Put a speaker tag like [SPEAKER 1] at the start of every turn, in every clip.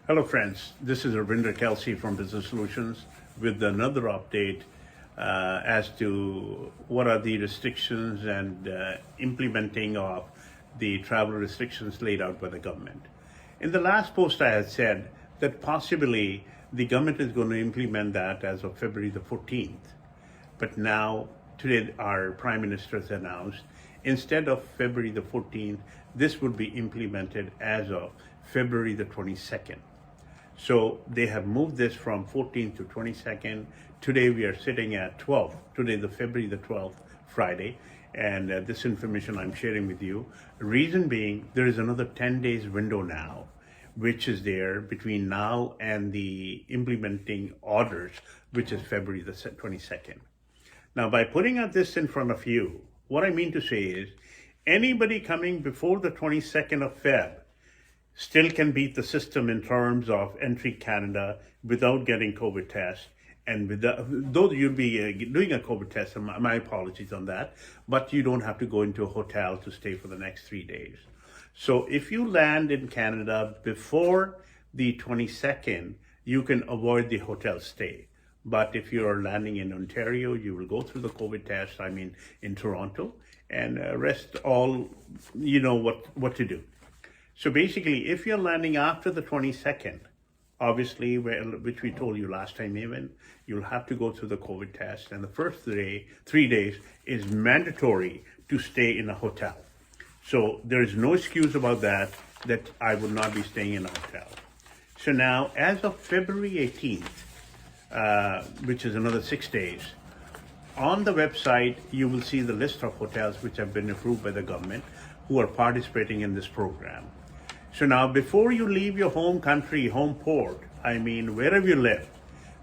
[SPEAKER 1] Hello friends, this is Arvinder Kalsey from Business Solutions with another update as to what are the restrictions and implementing of the travel restrictions laid out by the government. In the last post I had said that possibly the government is going to implement that as of February the 14th. But now, today our Prime Minister has announced instead of February the 14th, this would be implemented as of February the 22nd. So they have moved this from 14th to 22nd. Today we are sitting at 12th. Today, the February the 12th, Friday. And this information I'm sharing with you. Reason being, there is another 10 days window now, which is there between now and the implementing orders, which is February the 22nd. Now, by putting out this in front of you, what I mean to say is anybody coming before the 22nd of Feb still can beat the system in terms of entry Canada without getting COVID test. And though you'll be doing a COVID test, and my apologies on that, but you don't have to go into a hotel to stay for the next 3 days. So if you land in Canada before the 22nd, you can avoid the hotel stay. But if you are landing in Ontario, you will go through the COVID test, in Toronto, and rest all, you know what to do. So basically, if you're landing after the 22nd, obviously, which we told you last time even, you'll have to go through the COVID test. And the first 3 days is mandatory to stay in a hotel. So there is no excuse about that I would not be staying in a hotel. So now, as of February 18th, which is another 6 days, on the website, you will see the list of hotels which have been approved by the government who are participating in this program. So now, before you leave your home country, home port, wherever you live,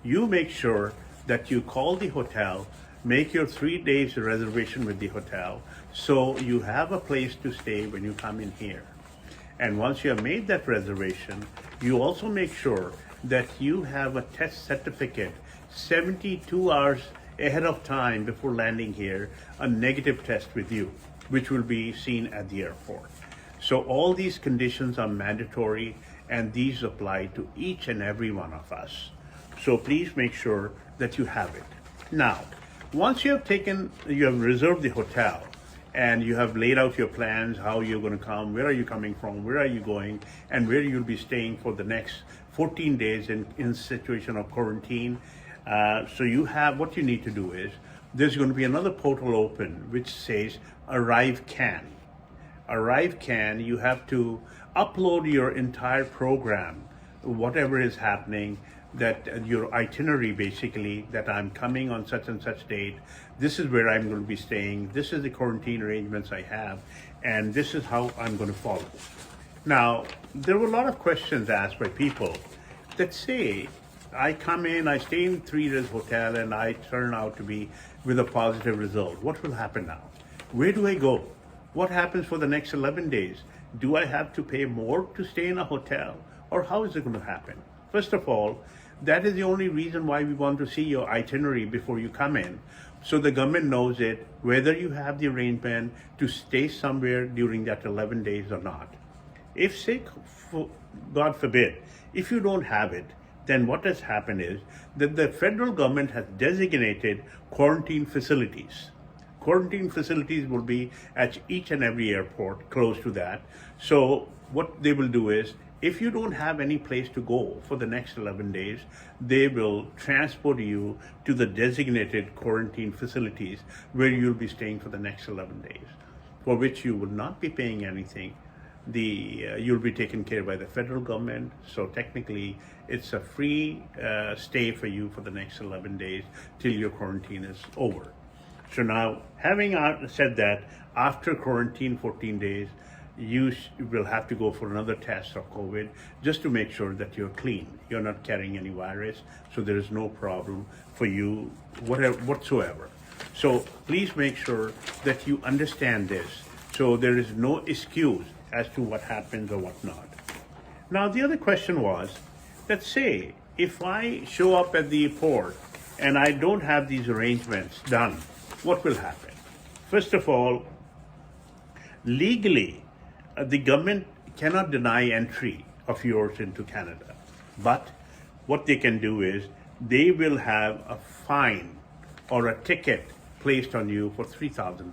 [SPEAKER 1] you make sure that you call the hotel, make your 3 days reservation with the hotel, so you have a place to stay when you come in here. And once you have made that reservation, you also make sure that you have a test certificate 72 hours ahead of time before landing here, a negative test with you, which will be seen at the airport. So all these conditions are mandatory, and these apply to each and every one of us. So please make sure that you have it. Now, once you have reserved the hotel, and you have laid out your plans, how you're going to come, where are you coming from, where are you going, and where you'll be staying for the next 14 days in situation of quarantine. So you have, what you need to do is, there's going to be another portal open which says Arrive Can. Arrive Can, you have to upload your entire program, whatever is happening, that your itinerary basically, that I'm coming on such and such date, this is where I'm going to be staying, this is the quarantine arrangements I have, and this is how I'm going to follow. Now, there were a lot of questions asked by people that say, I come in, I stay in 3 days hotel, and I turn out to be with a positive result. What will happen now? Where do I go? What happens for the next 11 days? Do I have to pay more to stay in a hotel? Or how is it going to happen? First of all, that is the only reason why we want to see your itinerary before you come in. So the government knows it, whether you have the arrangement to stay somewhere during that 11 days or not. If, say, God forbid, if you don't have it, then what has happened is that the federal government has designated quarantine facilities. Quarantine facilities will be at each and every airport close to that. So what they will do is, if you don't have any place to go for the next 11 days, they will transport you to the designated quarantine facilities where you'll be staying for the next 11 days, for which you will not be paying anything. You'll be taken care of by the federal government. So technically, it's a free stay for you for the next 11 days till your quarantine is over. So now, having said that, after quarantine 14 days, you will have to go for another test of COVID just to make sure that you're clean. You're not carrying any virus, so there is no problem for you whatsoever. So please make sure that you understand this, so there is no excuse as to what happens or what not. Now, the other question was that, say, if I show up at the airport and I don't have these arrangements done, what will happen? First of all, legally, the government cannot deny entry of yours into Canada. But what they can do is they will have a fine or a ticket placed on you for $3,000.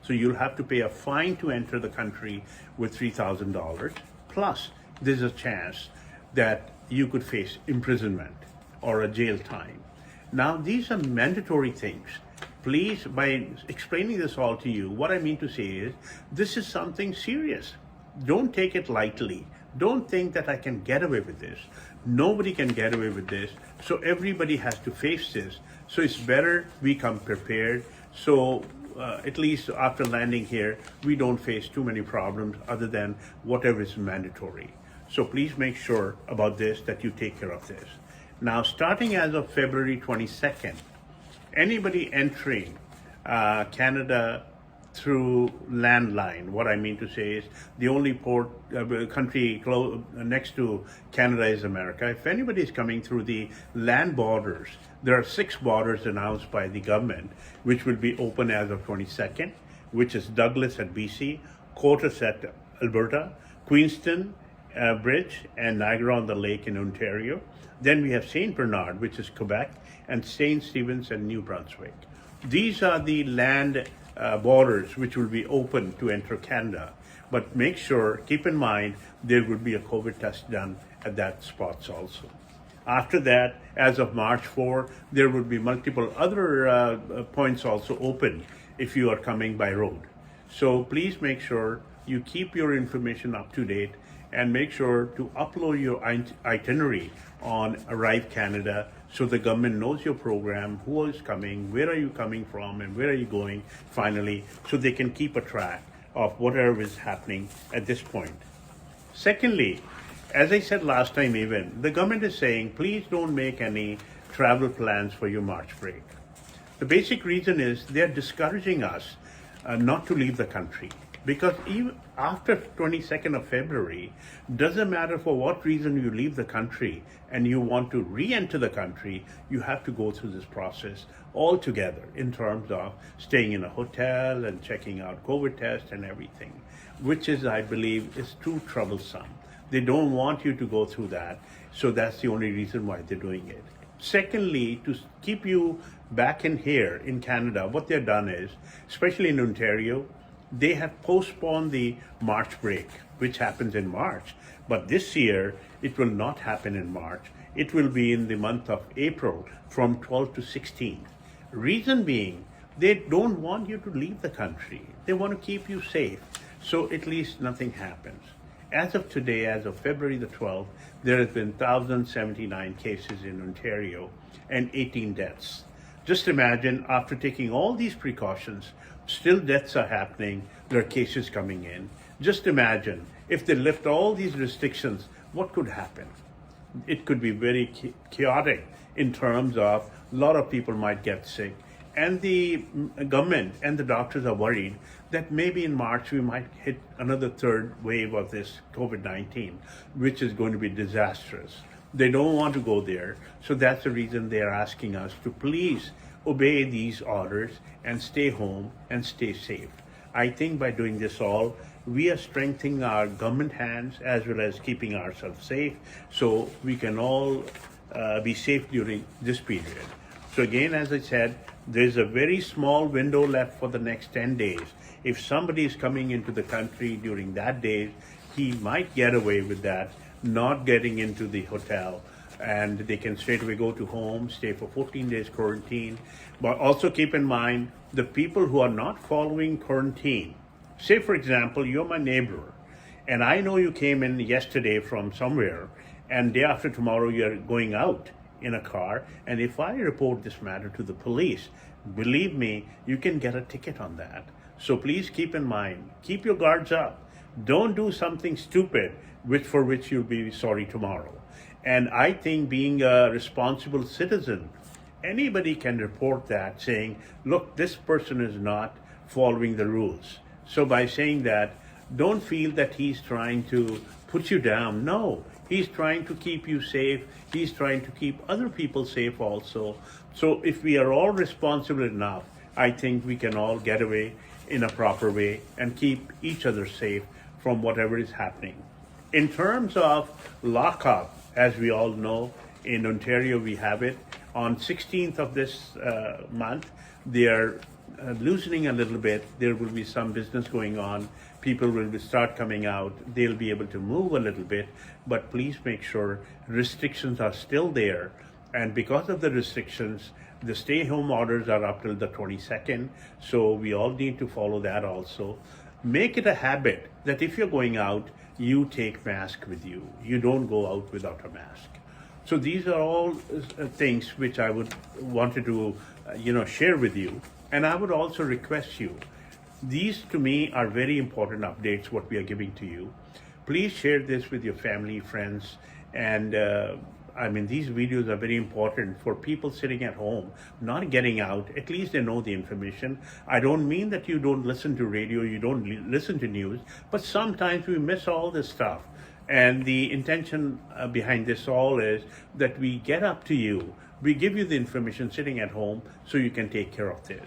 [SPEAKER 1] So you'll have to pay a fine to enter the country with $3,000. Plus, there's a chance that you could face imprisonment or a jail time. Now, these are mandatory things. Please, by explaining this all to you, what I mean to say is this is something serious. Don't take it lightly. Don't think that I can get away with this. Nobody can get away with this. So everybody has to face this. So it's better we come prepared. So at least after landing here, we don't face too many problems other than whatever is mandatory. So please make sure about this, that you take care of this. Now, starting as of February 22nd, anybody entering Canada through landline, what I mean to say is the only country next to Canada is America. If anybody is coming through the land borders, there are 6 borders announced by the government, which will be open as of 22nd, which is Douglas at BC, Courtice at Alberta, Queenston Bridge, and Niagara-on-the-Lake in Ontario. Then we have St. Bernard, which is Quebec, and St. Stephen's and New Brunswick. These are the land borders which will be open to enter Canada. But make sure, keep in mind, there will be a COVID test done at that spots also. After that, as of March 4, there will be multiple other points also open if you are coming by road. So please make sure you keep your information up to date and make sure to upload your itinerary on Arrive Canada so the government knows your program, who is coming, where are you coming from, and where are you going finally, so they can keep a track of whatever is happening at this point. Secondly, as I said last time even, the government is saying, please don't make any travel plans for your March break. The basic reason is they're discouraging us not to leave the country. Because even after 22nd of February, doesn't matter for what reason you leave the country and you want to re-enter the country, you have to go through this process altogether in terms of staying in a hotel and checking out COVID tests and everything, which is, I believe, is too troublesome. They don't want you to go through that, so that's the only reason why they're doing it. Secondly, to keep you back in here in Canada, what they've done is, especially in Ontario, they have postponed the March break, which happens in March. But this year, it will not happen in March. It will be in the month of April from 12 to 16. Reason being, they don't want you to leave the country. They want to keep you safe, so at least nothing happens. As of today, as of February the 12th, there has been 1,079 cases in Ontario and 18 deaths. Just imagine, after taking all these precautions, still deaths are happening, there are cases coming in. Just imagine, if they lift all these restrictions, what could happen? It could be very chaotic in terms of a lot of people might get sick. And the government and the doctors are worried that maybe in March we might hit another third wave of this COVID-19, which is going to be disastrous. They don't want to go there. So that's the reason they're asking us to please obey these orders and stay home and stay safe. I think by doing this all, we are strengthening our government hands as well as keeping ourselves safe, so we can all be safe during this period. So again, as I said, there's a very small window left for the next 10 days. If somebody is coming into the country during that day, he might get away with that, not getting into the hotel, and they can straight away go to home, stay for 14 days quarantine. But also keep in mind, the people who are not following quarantine, say for example, you're my neighbor, and I know you came in yesterday from somewhere, and day after tomorrow you're going out in a car, and if I report this matter to the police, believe me, you can get a ticket on that. So please keep in mind, keep your guards up. Don't do something stupid for which you'll be sorry tomorrow. And I think, being a responsible citizen, anybody can report that, saying, look, this person is not following the rules. So by saying that, don't feel that he's trying to put you down. No, he's trying to keep you safe. He's trying to keep other people safe also. So if we are all responsible enough, I think we can all get away in a proper way and keep each other safe from whatever is happening. In terms of lockup As we all know, in Ontario we have it. On 16th of this month, they are loosening a little bit. There will be some business going on. People will start coming out. They'll be able to move a little bit, but please make sure restrictions are still there. And because of the restrictions, the stay-home orders are up till the 22nd. So we all need to follow that also. Make it a habit that if you're going out, you take mask with you. You don't go out without a mask. So these are all things which I would wanted to, share with you. And I would also request you, these to me are very important updates, what we are giving to you. Please share this with your family, friends, and these videos are very important for people sitting at home, not getting out. At least they know the information. I don't mean that you don't listen to radio, you don't listen to news, but sometimes we miss all this stuff. And the intention behind this all is that we get up to you, we give you the information sitting at home so you can take care of this.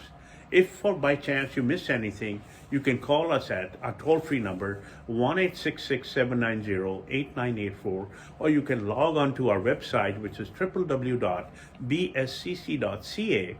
[SPEAKER 1] If for by chance you miss anything, you can call us at our toll-free number 1-866-790-8984, or you can log on to our website, which is www.bscc.ca,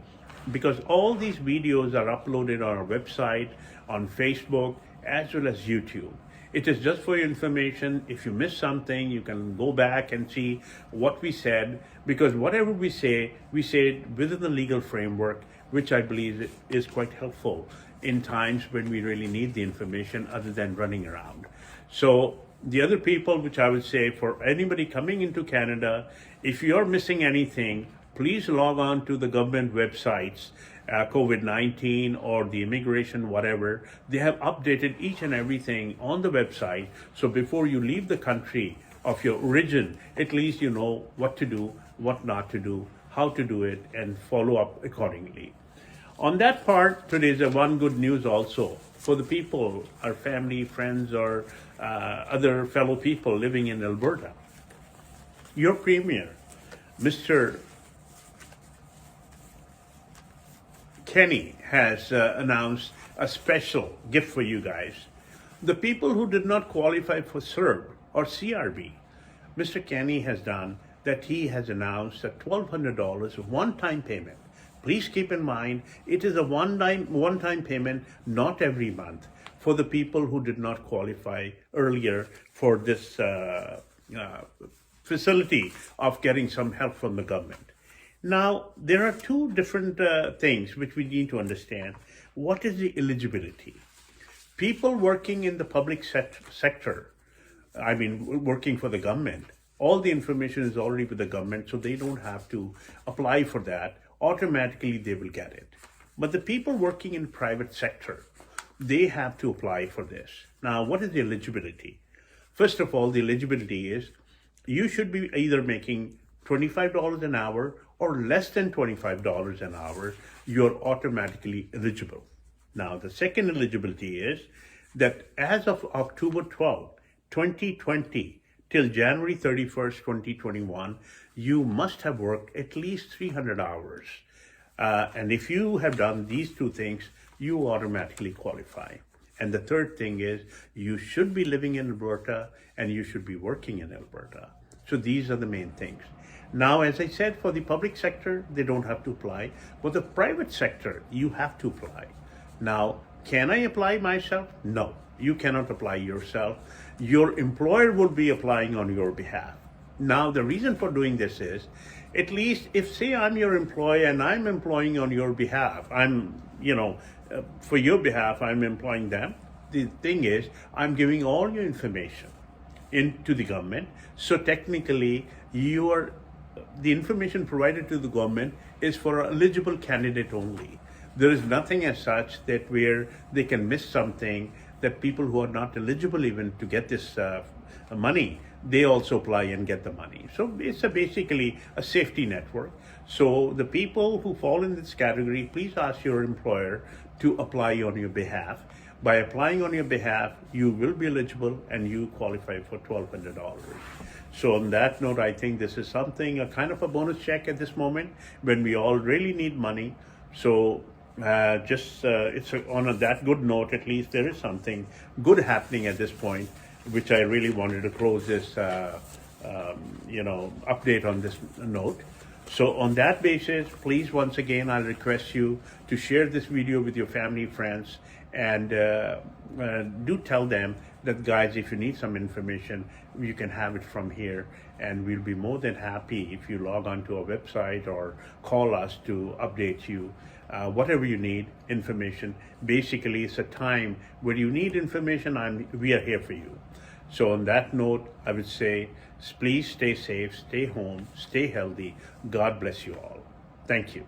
[SPEAKER 1] because all these videos are uploaded on our website, on Facebook, as well as YouTube. It is just for your information. If you miss something, you can go back and see what we said, because whatever we say it within the legal framework, which I believe is quite helpful in times when we really need the information other than running around. So the other people, which I would say for anybody coming into Canada, if you're missing anything, please log on to the government websites, COVID-19 or the immigration, whatever. They have updated each and everything on the website. So before you leave the country of your origin, at least you know what to do, what not to do, how to do it, and follow up accordingly. On that part, today is one good news also for the people, our family, friends, or other fellow people living in Alberta. Your Premier, Mr. Kenny, has announced a special gift for you guys. The people who did not qualify for CERB or CRB, Mr. Kenny has done that. He has announced a $1,200 one-time payment. Please keep in mind, it is a one-time payment, not every month, for the people who did not qualify earlier for this facility of getting some help from the government. Now, there are two different things which we need to understand. What is the eligibility? People working in the public sector, working for the government, all the information is already with the government, so they don't have to apply for that. Automatically, they will get it. But the people working in private sector, they have to apply for this. Now, what is the eligibility? First of all, the eligibility is you should be either making $25 an hour or less than $25 an hour. You're automatically eligible. Now, the second eligibility is that as of October 12, 2020, till January 31st, 2021, you must have worked at least 300 hours. And if you have done these two things, you automatically qualify. And the third thing is you should be living in Alberta and you should be working in Alberta. So these are the main things. Now, as I said, for the public sector, they don't have to apply. For the private sector, you have to apply. Now, can I apply myself? No, you cannot apply yourself. Your employer will be applying on your behalf. Now, the reason for doing this is, at least if, say, I'm your employer and I'm employing on your behalf, for your behalf, I'm employing them. The thing is, I'm giving all your information into the government. So technically, the information provided to the government is for an eligible candidate only. There is nothing as such that where they can miss something, that people who are not eligible even to get this money, they also apply and get the money. So it's basically a safety network. So the people who fall in this category, please ask your employer to apply on your behalf. By applying on your behalf, you will be eligible and you qualify for $1,200. So on that note, I think this is something, a kind of a bonus check at this moment when we all really need money. So it's on that good note, at least there is something good happening at this point, which I really wanted to close this update on this note. So on that basis, please, once again, I'll request you to share this video with your family, friends, and do tell them that, guys, if you need some information, you can have it from here, and we'll be more than happy if you log on to our website or call us to update you. Whatever you need, information. Basically, it's a time where you need information, we are here for you. So on that note, I would say, please stay safe, stay home, stay healthy. God bless you all. Thank you.